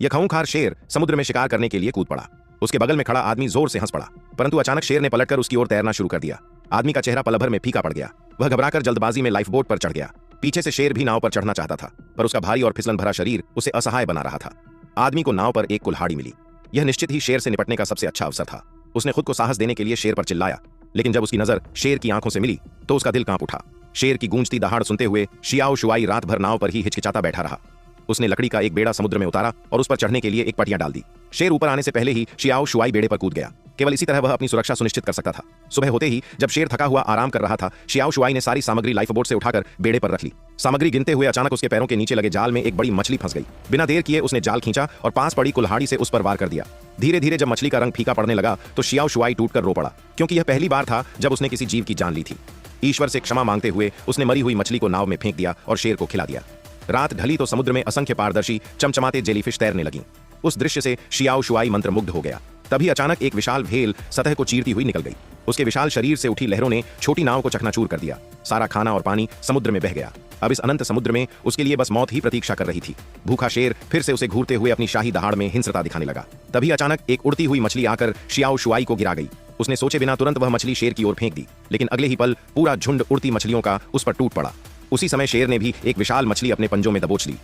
यह खूंखार शेर समुद्र में शिकार करने के लिए कूद पड़ा। उसके बगल में खड़ा आदमी जोर से हंस पड़ा, परंतु अचानक शेर ने पलटकर उसकी ओर तैरना शुरू कर दिया। आदमी का चेहरा पल भर में फीका पड़ गया। वह घबराकर जल्दबाजी में लाइफ बोट पर चढ़ गया। पीछे से शेर भी नाव पर चढ़ना चाहता था, पर उसका भारी और फिसलन भरा शरीर उसे असहाय बना रहा था। आदमी को नाव पर एक कुल्हाड़ी मिली। यह निश्चित ही शेर से निपटने का सबसे अच्छा अवसर था। उसने खुद को साहस देने के लिए शेर पर चिल्लाया, लेकिन जब उसकी नजर शेर की आंखों से मिली तो उसका दिल कांप उठा। शेर की गूंजती दहाड़ सुनते हुए शियाओ शुआई रात भर नाव पर ही हिचकिचाता बैठा रहा। उसने लकड़ी का एक बेड़ा समुद्र में उतारा और उस पर चढ़ने के लिए एक पटिया डाल दी। शेर ऊपर आने से पहले ही शियाओ शुआई बेड़े पर कूद गया। केवल इसी तरह वह अपनी सुरक्षा सुनिश्चित कर सकता था। सुबह होते ही जब शेर थका हुआ आराम कर रहा था, शियाओ शुआई ने सारी सामग्री लाइफ बोट से उठाकर बेड़े पर रख ली। सामग्री गिनते हुए अचानक उसके पैरों के नीचे लगे जाल में एक बड़ी मछली फंस गई। बिना देर किए उसने जाल खींचा और पास पड़ी कुल्हाड़ी से उस पर वार कर दिया। धीरे धीरे जब मछली का रंग फीका पड़ने लगा तो शियाओ शुआई टूटकर रो पड़ा, क्योंकि यह पहली बार था जब उसने किसी जीव की जान ली थी। ईश्वर से क्षमा मांगते हुए उसने मरी हुई मछली को नाव में फेंक दिया और शेर को खिला दिया। रात ढली तो समुद्र में असंख्य पारदर्शी चमचमाते जेलीफिश तैरने लगीं। उस दृश्य से शियाओ शुआई मंत्रमुग्ध हो गया। तभी अचानक एक विशाल व्हेल सतह को चीरती हुई निकल गई। उसके विशाल शरीर से उठी लहरों ने छोटी नाव को चकनाचूर कर दिया। सारा खाना और पानी समुद्र में बह गया। अब इस अनंत समुद्र में उसके लिए बस मौत ही प्रतीक्षा कर रही थी। भूखा शेर फिर से उसे घूरते हुए अपनी शाही दहाड़ में हिंस्रता दिखाने लगा। तभी अचानक एक उड़ती हुई मछली आकर शियाओ शुआई को गिरा गई। उसने सोचे बिना तुरंत वह मछली शेर की ओर फेंक दी, लेकिन अगले ही पल पूरा झुंड उड़ती मछलियों का उस पर टूट पड़ा। उसी समय शेर ने भी एक विशाल मछली अपने पंजों में दबोच ली।